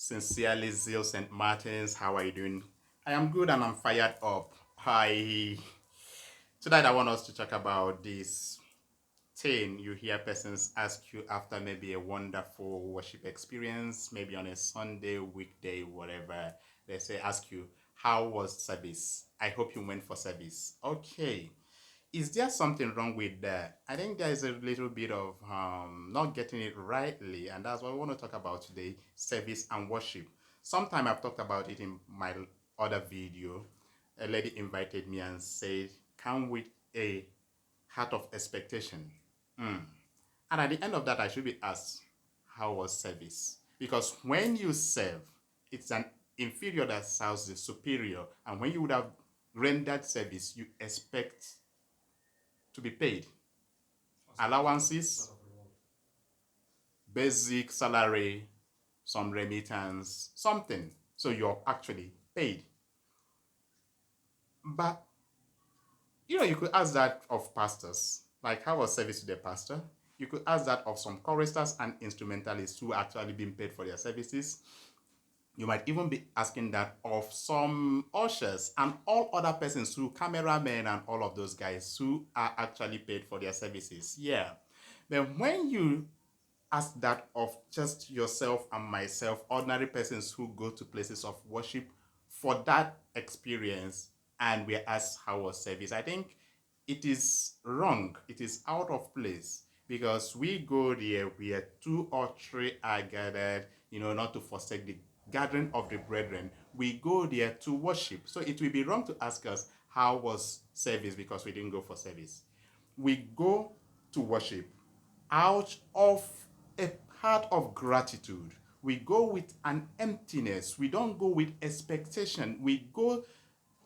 Sincerely, Zeal St. Martins. How are you doing? I am good and I'm fired up. Hi. Tonight I want us to talk about this thing you hear persons ask you after maybe a wonderful worship experience, maybe on a Sunday, weekday, whatever. They say, ask you, how was service? I hope you went for service. Okay. Is there something wrong with that? I think there is a little bit of not getting it rightly, and that's what we want to talk about today: service and worship. Sometime I've talked about it in my other video. A lady invited me and said, "Come with a heart of expectation." Mm. And at the end of that, I should be asked, "How was service?" Because when you serve, it's an inferior that serves the superior, and when you would have rendered service, you expect to be paid. Allowances, basic salary, some remittance, something. So you're actually paid. But, you could ask that of pastors. Like, how was service to the pastor? You could ask that of some choristers and instrumentalists who are actually being paid for their services. You might even be asking that of some ushers and all other persons who, cameramen and all of those guys who are actually paid for their services. Yeah. Then when you ask that of just yourself and myself, ordinary persons who go to places of worship for that experience, and we're asked how was service, I think it is wrong. It is out of place because we go there where two or three are gathered, not to forsake the gathering of the brethren. We go there to worship. So it will be wrong to ask us how was service because we didn't go for service. We go to worship out of a heart of gratitude. We go with an emptiness. We don't go with expectation. We go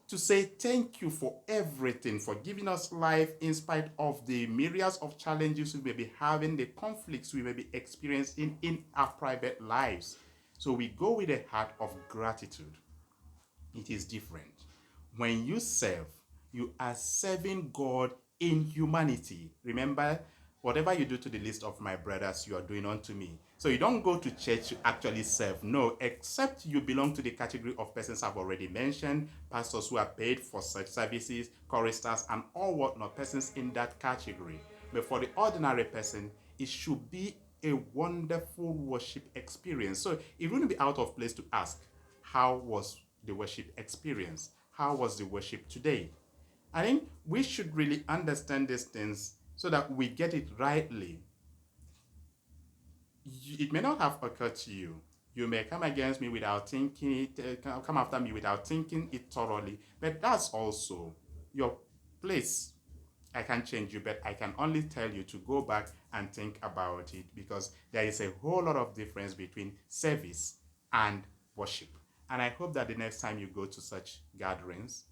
to say thank you for everything, for giving us life in spite of the myriads of challenges we may be having, the conflicts we may be experiencing in our private lives. So we go with a heart of gratitude. It is different. When you serve, you are serving God in humanity. Remember, whatever you do to the least of my brothers, you are doing unto me. So you don't go to church to actually serve. No, except you belong to the category of persons I've already mentioned, pastors who are paid for such services, choristers, and all whatnot, persons in that category. But for the ordinary person, it should be a wonderful worship experience. So it wouldn't be out of place to ask, how was the worship experience? How was the worship today? I think we should really understand these things so that we get it rightly. It may not have occurred to you. You may come against me without thinking it, come after me without thinking it thoroughly, but that's also your place. I can't change you, but I can only tell you to go back and think about it because there is a whole lot of difference between service and worship. And I hope that the next time you go to such gatherings,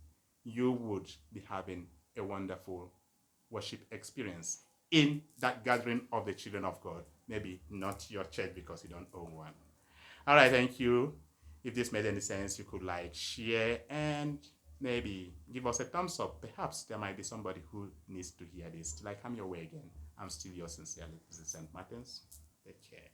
you would be having a wonderful worship experience in that gathering of the children of God. Maybe not your church because you don't own one. All right, thank you. If this made any sense, you could like, share, and maybe give us a thumbs up. Perhaps there might be somebody who needs to hear this. Till I come your way again, I'm still your sincerely, St. Martins. Take care.